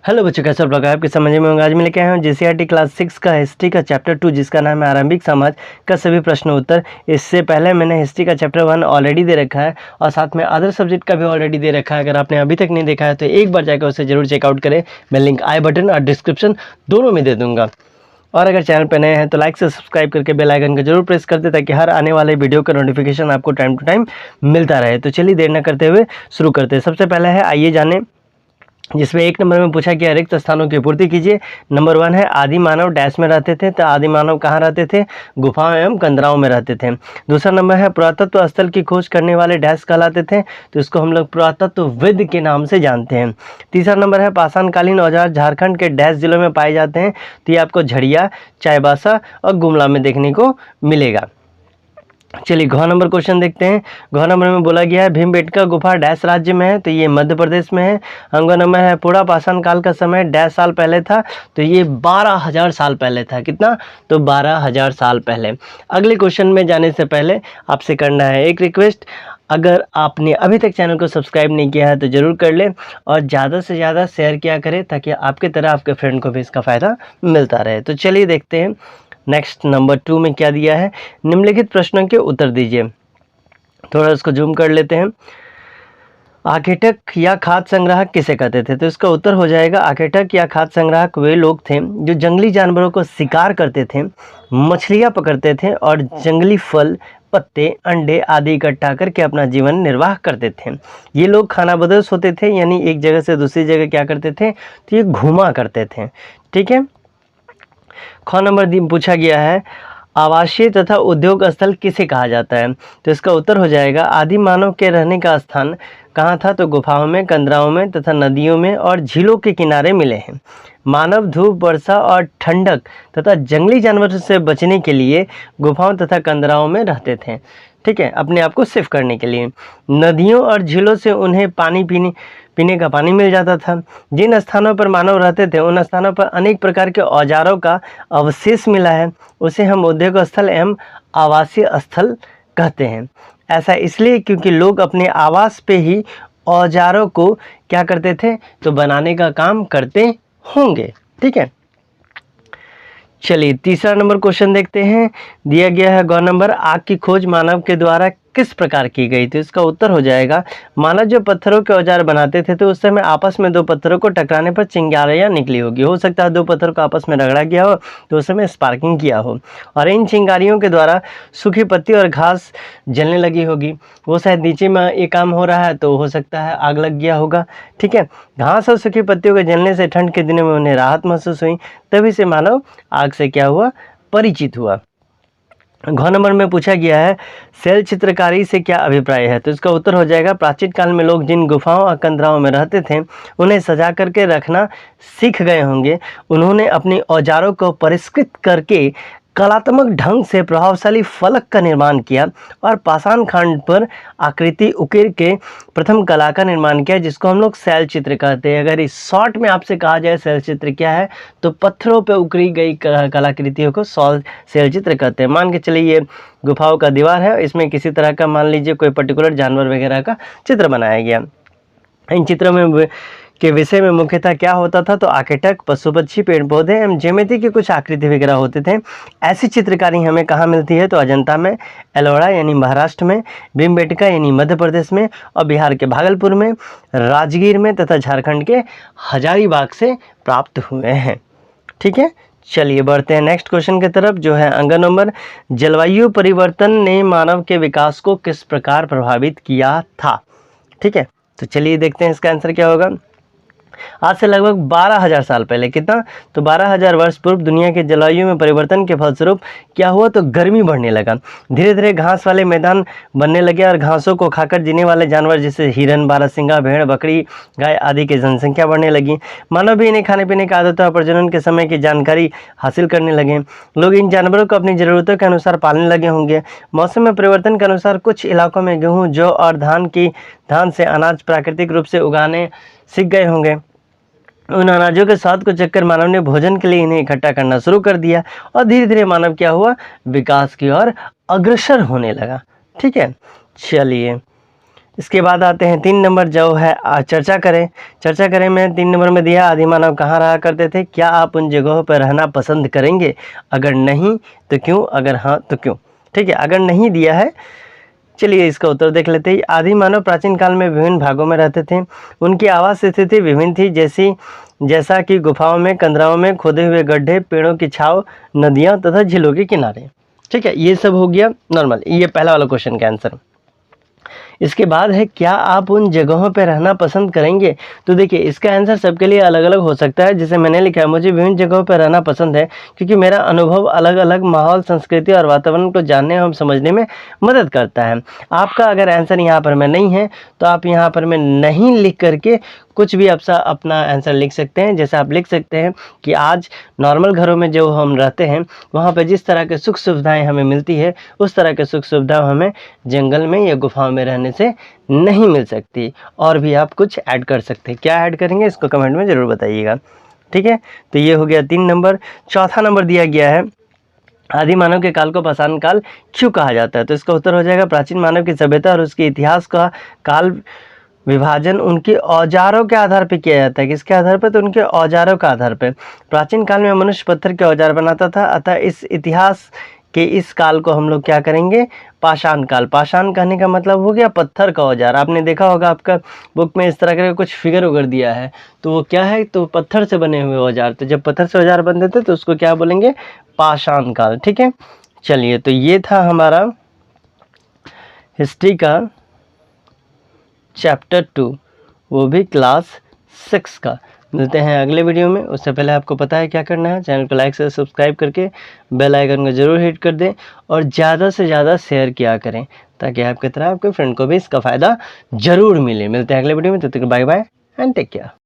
Hello बच्चों, कैसे आप लोग? आपके समझ में होंगे। आज मैं लेके आया हूँ जेसीईआरटी क्लास 6 का हिस्ट्री का चैप्टर 2, जिसका नाम है आरंभिक समाज का सभी प्रश्न उत्तर। इससे पहले मैंने हिस्ट्री का चैप्टर 1 ऑलरेडी दे रखा है और साथ में अदर सब्जेक्ट का भी ऑलरेडी दे रखा है। अगर आपने अभी तक नहीं देखा है तो एक बार जाकर उसे जरूर चेकआउट करें। मैं लिंक आई बटन और डिस्क्रिप्शन दोनों में दे दूँगा। और अगर चैनल पर नए हैं तो लाइक से सब्सक्राइब करके बेल आइकन को जरूर प्रेस कर दे, ताकि हर आने वाले वीडियो का नोटिफिकेशन आपको टाइम टू टाइम मिलता रहे। तो चलिए देर न करते हुए शुरू करते हैं। सबसे पहले है आइए जाने, जिसमें 1 नंबर में पूछा गया रिक्त स्थानों की पूर्ति कीजिए। नंबर 1 है आदि मानव डैश में रहते थे। तो आदि मानव कहाँ रहते थे? गुफाओं एवं कंदराओं में रहते थे। दूसरा नंबर है पुरातत्व स्थल की खोज करने वाले डैश कहलाते थे। तो इसको हम लोग पुरातत्वविद के नाम से जानते हैं। तीसरा नंबर है पाषाणकालीन औजार झारखंड के डैश जिलों में पाए जाते हैं। तो ये आपको झड़िया, चाईबासा और गुमला में देखने को मिलेगा। चलिए घ नंबर क्वेश्चन देखते हैं। घ नंबर में बोला गया है भीमबेटका गुफा डैश राज्य में है। तो ये मध्य प्रदेश में है। अंग नंबर है पूरा पाषाण काल का समय डैश साल पहले था। तो ये 12,000 साल पहले था। कितना? तो 12,000 साल पहले। अगले क्वेश्चन में जाने से पहले आपसे करना है एक रिक्वेस्ट। अगर आपने अभी तक चैनल को सब्सक्राइब नहीं किया है तो ज़रूर कर लें और ज़्यादा से ज़्यादा शेयर किया करें, ताकि आपके तरह आपके फ्रेंड को भी इसका फ़ायदा मिलता रहे। तो चलिए देखते हैं नेक्स्ट नंबर 2 में क्या दिया है। निम्नलिखित प्रश्नों के उत्तर दीजिए। थोड़ा इसको जूम कर लेते हैं। आखेटक या खाद्य संग्राहक किसे कहते थे? तो इसका उत्तर हो जाएगा आखेटक या खाद्य संग्राहक वे लोग थे जो जंगली जानवरों को शिकार करते थे, मछलियाँ पकड़ते थे और जंगली फल, पत्ते, अंडे आदि इकट्ठा करके अपना जीवन निर्वाह करते थे। ये लोग खानाबदोश होते थे, यानी एक जगह से दूसरी जगह क्या करते थे? तो ये घूमा करते थे। ठीक है। ख नंबर पूछा गया है आवासीय तथा उद्योग स्थल किसे कहा जाता है? तो इसका उत्तर हो जाएगा आदि मानव के रहने का स्थान कहाँ था? तो गुफाओं में, कंदराओं में तथा नदियों में और झीलों के किनारे मिले हैं। मानव धूप, वर्षा और ठंडक तथा जंगली जानवरों से बचने के लिए गुफाओं तथा कंदराओं में रहते थे। ठीक है, अपने आप को सेफ करने के लिए। नदियों और झीलों से उन्हें पीने का पानी मिल जाता था। जिन स्थानों पर मानव रहते थे उन स्थानों पर अनेक प्रकार के औजारों का अवशेष मिला है। उसे हम उद्योग स्थल एवं आवासीय स्थल कहते हैं। ऐसा इसलिए क्योंकि लोग अपने आवास पे ही औजारों को क्या करते थे? तो बनाने का काम करते होंगे। ठीक है। चलिए तीसरा नंबर क्वेश्चन देखते हैं। दिया गया है ग नंबर आग की खोज मानव के द्वारा किस प्रकार की गई? तो इसका उत्तर हो जाएगा मानव जब पत्थरों के औजार बनाते थे तो उस समय आपस में दो पत्थरों को टकराने पर चिंगारियां निकली होगी। हो सकता है दो पत्थर को आपस में रगड़ा गया हो तो उस समय स्पार्किंग किया हो, और इन चिंगारियों के द्वारा सूखी पत्ती और घास जलने लगी होगी। वो शायद नीचे में ये काम हो रहा है तो हो सकता है आग लग गया होगा। ठीक है। घास और सूखी पत्तियों के जलने से ठंड के दिनों में उन्हें राहत महसूस हुई, तभी से मानव आग से क्या हुआ? परिचित हुआ। घ नंबर में पूछा गया है शैल चित्रकारी से क्या अभिप्राय है? तो इसका उत्तर हो जाएगा प्राचीन काल में लोग जिन गुफाओं और कंदराओं में रहते थे उन्हें सजा करके रखना सीख गए होंगे। उन्होंने अपने औजारों को परिष्कृत करके कलात्मक ढंग से प्रभावशाली फलक का निर्माण किया और पाषाण खंड पर आकृति उकेर के प्रथम कला का निर्माण किया, जिसको हम लोग शैल चित्र कहते हैं। अगर इस शॉर्ट में आपसे कहा जाए शैल चित्र क्या है, तो पत्थरों पर उकरी गई कलाकृतियों को शैल चित्र कहते हैं। मान के चलिए ये गुफाओं का दीवार है, इसमें किसी तरह का मान लीजिए कोई पर्टिकुलर जानवर वगैरह का चित्र बनाया गया। इन चित्रों में के विषय में मुख्यतः क्या होता था? तो आखेटक, पशु पक्षी, पेड़ पौधे एवं ज्योमेट्री की कुछ आकृति वगैरह होते थे। ऐसी चित्रकारी हमें कहाँ मिलती है? तो अजंता में, एलोरा यानी महाराष्ट्र में, भीमबेटका यानी मध्य प्रदेश में, और बिहार के भागलपुर में, राजगीर में तथा झारखंड के हजारीबाग से प्राप्त हुए हैं। ठीक है। चलिए बढ़ते हैं नेक्स्ट क्वेश्चन की तरफ, जो है अंक नंबर जलवायु परिवर्तन ने मानव के विकास को किस प्रकार प्रभावित किया था? ठीक है, तो चलिए देखते हैं इसका आंसर क्या होगा। आज से लगभग 12,000 साल पहले, कितना? तो 12,000 वर्ष पूर्व दुनिया के जलवायु में परिवर्तन के फलस्वरूप क्या हुआ? तो गर्मी बढ़ने लगा। धीरे धीरे घास वाले मैदान बनने लगे और घासों को खाकर जीने वाले जानवर जैसे हिरन, बारहसिंगा, भेड़, बकरी, गाय आदि की जनसंख्या बढ़ने लगी। मानव भी इन्हें खाने पीने की आदतों और प्रजनन के समय की जानकारी हासिल करने लगे। लोग इन जानवरों को अपनी ज़रूरतों के अनुसार पालने लगे होंगे। मौसम में परिवर्तन के अनुसार कुछ इलाकों में गेहूँ, जौ और धान से अनाज प्राकृतिक रूप से उगाने सीख गए होंगे। उन अनाजों के स्वाद को चखकर मानव ने भोजन के लिए इन्हें इकट्ठा करना शुरू कर दिया और धीरे धीरे मानव क्या हुआ? विकास की ओर अग्रसर होने लगा। ठीक है। चलिए इसके बाद आते हैं 3 नंबर जो है चर्चा करें में 3 नंबर में दिया आदि मानव कहाँ रहा करते थे, क्या आप उन जगहों पर रहना पसंद करेंगे, अगर नहीं तो क्यों, अगर हाँ तो क्यों। ठीक है, अगर नहीं दिया है, चलिए इसका उत्तर देख लेते हैं। आदि मानव प्राचीन काल में विभिन्न भागों में रहते थे, उनकी आवास स्थिति विभिन्न थी, जैसा कि गुफाओं में, कंदराओं में, खोदे हुए गड्ढे, पेड़ों की छाव, नदियाँ तथा झीलों के किनारे। ठीक है, ये सब हो गया नॉर्मल, ये पहला वाला क्वेश्चन का आंसर। इसके बाद है क्या आप उन जगहों पर रहना पसंद करेंगे। तो देखिए इसका आंसर सबके लिए अलग अलग हो सकता है। जैसे मैंने लिखा है, मुझे विभिन्न जगहों पर रहना पसंद है क्योंकि मेरा अनुभव अलग अलग माहौल, संस्कृति और वातावरण को जानने एवं समझने में मदद करता है। आपका अगर आंसर यहाँ पर में नहीं है तो आप यहाँ पर में नहीं लिख करके कुछ भी अपना आंसर लिख सकते हैं। जैसे आप लिख सकते हैं कि आज नॉर्मल घरों में जो हम रहते हैं वहाँ पर जिस तरह के सुख सुविधाएं हमें मिलती है उस तरह के सुख सुविधा हमें जंगल में या गुफाओं में रहने से नहीं मिल सकती। और भी आप कुछ ऐड कर सकते हैं, क्या ऐड करेंगे इसको कमेंट में ज़रूर बताइएगा। ठीक है, तो ये हो गया 3 नंबर। चौथा नंबर दिया गया है आदि मानव के काल को पाषाण काल क्यों कहा जाता है। तो इसका उत्तर हो जाएगा प्राचीन मानव की सभ्यता और उसके इतिहास का काल विभाजन उनके औजारों के आधार पर किया जाता है। किसके आधार पर, तो उनके औजारों के आधार पर। प्राचीन काल में मनुष्य पत्थर के औजार बनाता था, अतः इस इतिहास के इस काल को हम लोग क्या करेंगे, पाषाण काल। पाषाण कहने का मतलब हो गया पत्थर का औजार। आपने देखा होगा आपका बुक में इस तरह का कुछ फिगर उगर दिया है, तो वो क्या है, तो पत्थर से बने हुए औजार। तो जब पत्थर से औजार बनते थे तो उसको क्या बोलेंगे, पाषाण काल। ठीक है, चलिए तो ये था हमारा हिस्ट्री का चैप्टर 2, वो भी क्लास 6 का। मिलते हैं अगले वीडियो में। उससे पहले आपको पता है क्या करना है, चैनल को लाइक से सब्सक्राइब करके बेल आइकन को ज़रूर हिट कर दें और ज़्यादा से ज़्यादा शेयर किया करें ताकि आपकी तरह आपके फ्रेंड को भी इसका फ़ायदा ज़रूर मिले। मिलते हैं अगले वीडियो में, तब तक bye bye and take care.